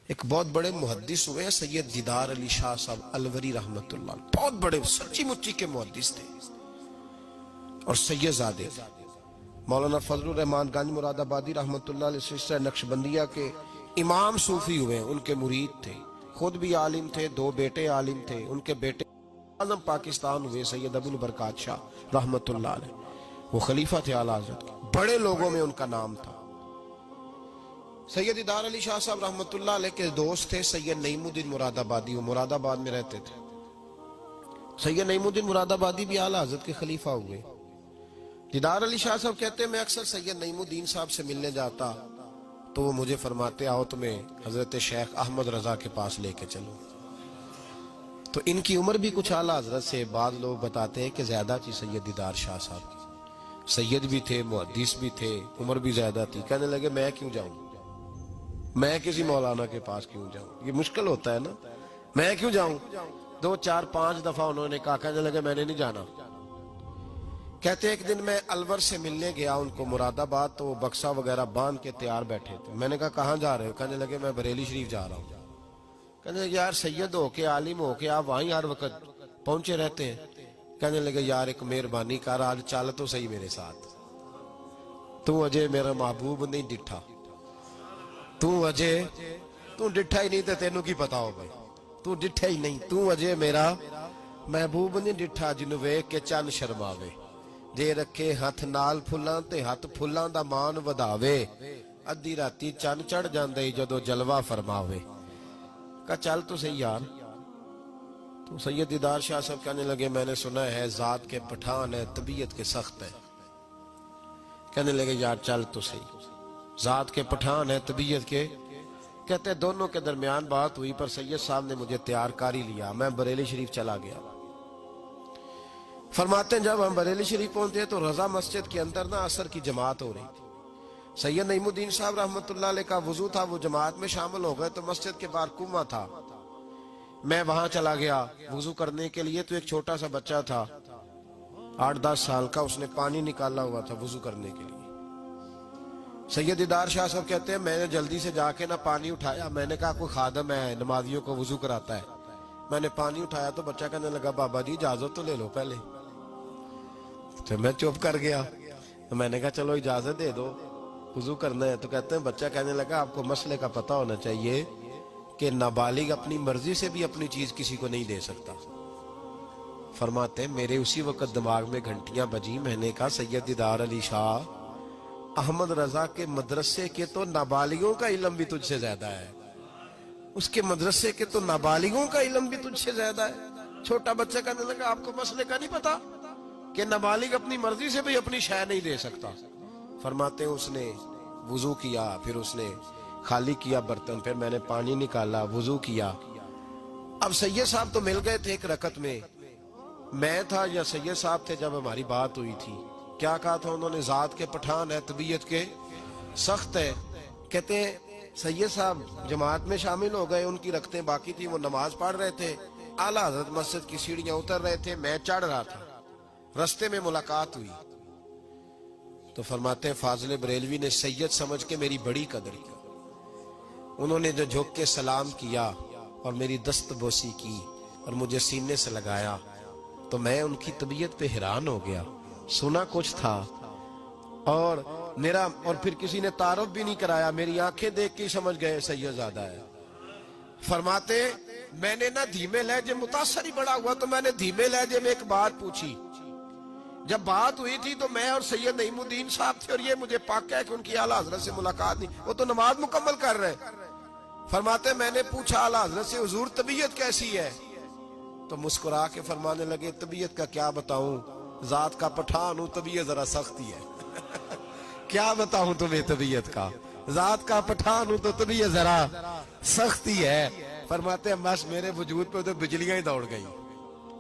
एक बहुत बड़े मुहद्दिस हुए सैयद दीदार अली शाह साहब अलवरी रहमतुल्लाह, बहुत बड़े सच्ची मुच्ची के मुहद्दिस थे। और सैयदजादे मौलाना फजलुर रहमान गंज मुरादाबादी रहमतुल्लाह अलैह सिलसिला नक्शबंदिया के इमाम सूफी हुए, उनके मुरीद थे, खुद भी आलिम थे, दो बेटे आलिम थे। उनके बेटे आजम पाकिस्तान हुए सैयद अबुल बरकात शाह रहमतुल्लाह अलैह, वो खलीफा थे आला हज़रत के। बड़े लोगों में उनका नाम था। सैयद दीदार अली शाह साहब रहमतुल्लाह अलैह के दोस्त थे सैयद नईमुद्दीन मुरादाबादी, वो मुरादाबाद में रहते थे। सैयद नईमुद्दीन मुरादाबादी भी आला हज़रत के खलीफा हुए। दीदार अली शाह साहब कहते मैं अक्सर सैयद नईमुद्दीन साहब से मिलने जाता तो वो मुझे फरमाते आओ तुम्हें हजरत शेख अहमद रजा के पास लेके चलो। तो इनकी उम्र भी कुछ आला हजरत से बाद लोग बताते हैं कि ज्यादा थी सैयद दीदार शाह साहब की। सैयद भी थे, मुहद्दिस भी थे, उम्र भी ज्यादा थी। कहने लगे मैं क्यों जाऊं, मैं किसी मौलाना के पास क्यों जाऊं, ये मुश्किल होता है ना, मैं क्यों जाऊं। 2 4 5 दफा उन्होंने कहा, कहने लगे मैंने नहीं जाना। कहते एक दिन मैं अलवर से मिलने गया उनको मुरादाबाद, तो वो बक्सा वगैरह बांध के तैयार बैठे थे। मैंने कहा कहाँ जा रहे हो, कहने लगे मैं बरेली शरीफ जा रहा हूँ। कहने लगे यार सैयद हो के आलिम हो के आप वहीं हर वक्त पहुंचे रहते हैं। कहने लगे यार एक मेहरबानी कर, आज चल तो सही मेरे साथ, तू अजय मेरा महबूब नहीं डिठा, तू अजय तू डिठा ही नहीं तो तेनू की पता हो भाई, तू डिठा ही नहीं, तू अजय मेरा महबूब नहीं डिठा, जिन्हों वेख के चंद शर्मावे, जे रखे हथ नाल फुल्लां ते हथ फुल्लां दा मान वधावे, अद्धी राती चंद चढ़ जांदे जदों जलवा फरमावे। का चल तो सही यार। तो सैयद दीदार शाह साहब कहने लगे मैंने सुना है जात के पठान है, तबीयत के सख्त है। कहने लगे यार चल तो सही, जात के पठान है, तबीयत के। कहते दोनों के दरमियान बात हुई, पर सैयद साहब ने मुझे तैयार कर ही लिया, मैं बरेली शरीफ चला गया। फरमाते जब हम बरेली शरीफ पहुंचे तो रजा मस्जिद के अंदर ना असर की जमात हो रही थी। सैयद नईमुद्दीन साहब रहमतुल्लाह अलैह का वजू था, वो जमात में शामिल हो गए। तो मस्जिद के बाहर कुआं था, मैं वहां चला गया वजू करने के लिए। तो एक छोटा सा बच्चा था 8-10 साल का, उसने पानी निकाला हुआ था वजू करने के लिए। सैयद दीदार शाह साहब कहते हैं मैंने जल्दी से जाके ना पानी उठाया। मैंने कहा कोई खादम है नमाजियों को वजू कराता है। मैंने पानी उठाया तो बच्चा कहने लगा बाबा जी इजाजत तो ले लो पहले। तो मैं चुप कर गया। तो मैंने कहा चलो इजाजत दे दो, वजू करना है। तो कहते हैं बच्चा कहने लगा आपको मसले का पता होना चाहिए कि नाबालिग अपनी मर्जी से भी अपनी चीज किसी को नहीं दे सकता। फरमाते हैं मेरे उसी वक्त दिमाग में घंटियां बजी। मैंने कहा सैयद दीदार अली शाह अहमद रजा के मदरसे के तो नाबालिगों का इल्म भी तुझसे ज्यादा है, उसके मदरसे के तो नाबालिगों का इल्म भी तुझसे ज्यादा है। छोटा बच्चा कहने लगा आपको मसले का नहीं पता कि नाबालिग अपनी मर्जी से भी अपनी शय नहीं दे सकता। फरमाते हैं उसने वुजू किया, फिर उसने खाली किया बर्तन, फिर मैंने पानी निकाला, वुजू किया। अब सैयद साहब तो मिल गए थे एक रकत में, मैं था या सैयद साहब थे जब हमारी बात हुई थी। क्या कहा था उन्होंने, जात के पठान है, तबीयत के सख्त है। कहते हैं सैयद साहब जमात में शामिल हो गए, उनकी रखतें बाकी थी, वो नमाज पढ़ रहे थे। आला हजरत मस्जिद की सीढ़ियां उतर रहे थे, मैं चढ़ रहा था। रास्ते में मुलाकात हुई तो फरमाते हैं फाजिल बरेलवी ने सैयद समझ के मेरी बड़ी कदर की। उन्होंने जो झुक के सलाम किया और मेरी दस्तबोसी की और मुझे सीने से लगाया तो मैं उनकी तबीयत पे हैरान हो गया। सुना कुछ था और फिर किसी ने तारुफ भी नहीं कराया, मेरी आंखें देख के समझ गए सैयदजादा है। फरमाते मैंने ना धीमे लहजे, मुतासर ही बड़ा हुआ तो मैंने धीमे लहजे में एक बात पूछी। जब बात हुई थी तो मैं और सैयद नईमुद्दीन साहब थे और ये मुझे पक्का है कि उनकी आला हजरत से मुलाकात नहीं, वो तो नमाज मुकम्मल कर रहे। फरमाते मैंने पूछा आला हजरत से हुजूर तबीयत कैसी है, तो मुस्कुरा के फरमाने लगे तबीयत का क्या बताऊं, जात का पठान हूं, तबीयत जरा सख्ती है। क्या बताऊं तुम्हें तबीयत का, जात का पठान हूं तो तबीयत जरा सख्ती है। फरमाते बस मेरे वजूद पे तो बिजलियां ही दौड़ गई,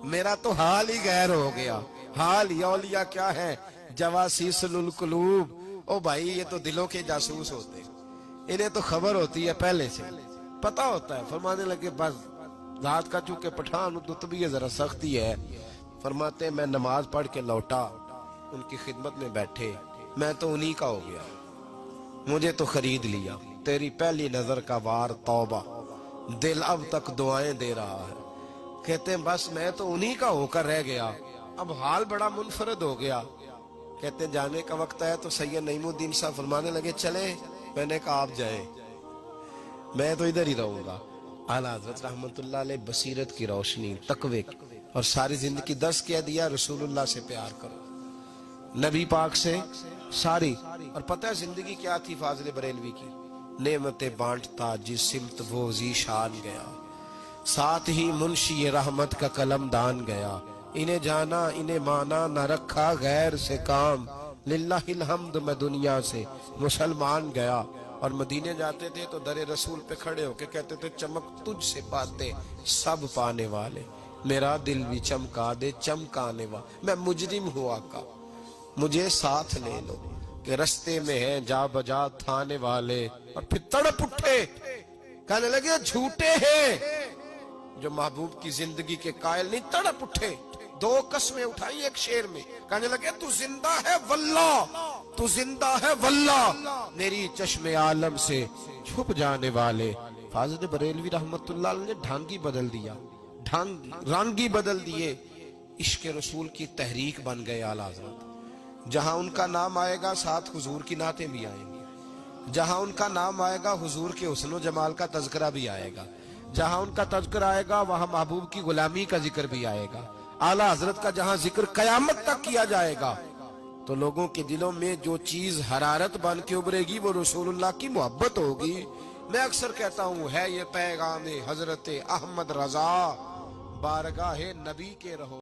मेरा तो हाल ही गैर हो गया। हाल यौलिया क्या है, जवासीसुल कुलूब। ओ भाई ये तो दिलों के जासूस होते, इन्हें तो खबर होती है पहले से, पता होता है। फरमाने लगे बस जात का चूंकि पठान तो तबीयत जरा सख्ती है। फरमाते मैं नमाज पढ़ के लौटा, उनकी खिदमत में बैठे, मैं तो उन्हीं का हो गया, मुझे तो खरीद लिया। तेरी पहली नजर का वार तौबा, दिल अब तक दुआएं दे रहा है। कहते हैं बस मैं तो उन्हीं का होकर रह गया, अब हाल बड़ा मुनफरद हो गया। कहते हैं जाने का वक्त आया तो सैयद नईमुद्दीन साहब फरमाने लगे चले। मैंने कहा आप जाए, मैं तो इधर ही रहूंगा। आला हज़रत रहमतुल्लाह अलैह बसीरत की रोशनी, तकवे की, और सारी जिंदगी दस कह दिया रसूलुल्लाह से प्यार करो, नबी पाक से सारी। और पता है जिंदगी क्या थी फाजिल बरेलवी की? नेमतें बांटता जिस सिमत वो ज़ीशान गया, साथ ही मुंशी रहमत का कलम दान गया। इन्हें जाना इन्हें माना न रखा गैर से काम, लिल्लाहिल हम्द मैं दुनिया से मुसलमान गया। और मदीने जाते थे तो दरे रसूल पे खड़े होके कहते थे चमक तुझ से पाते सब पाने वाले, मेरा दिल भी चमका दे चमकाने वाला। मैं मुजरिम हूँ आका, मुझे साथ ले लो कि रस्ते में है जा बजा थाने वाले। और फिर तड़प उठे, कहने लगे झूठे हैं जो महबूब की जिंदगी के कायल नहीं। तड़प उठे, दो कसमें उठाई एक शेर में, कहने लगे तू जिंदा है वल्लाह, तू जिंदा है वल्लाह, मेरी चश्मे आलम से छुप जाने वाले। फाजिल बरेलवी रहमतुल्लाह ने ढांगी बदल दिया, रंगी बदल दिए, इश्क रसूल की तहरीक बन गए आला हज़रत। जहां उनका नाम आएगा साथ हुजूर की नातें भी आएंगी, जहां उनका नाम आएगा हुजूर के हुस्न जमाल का तज़किरा भी आएगा, जहां उनका तज़किरा आएगा वहां महबूब की गुलामी का जिक्र भी आएगा। आला हजरत का जहां जिक्र कयामत तक किया जाएगा तो लोगों के दिलों में जो चीज हरारत बन के उभरेगी वो रसूलुल्लाह की मोहब्बत होगी। मैं अक्सर कहता हूँ है ये पैगाम हजरत अहमद रजा, बारगाह नबी के रहो।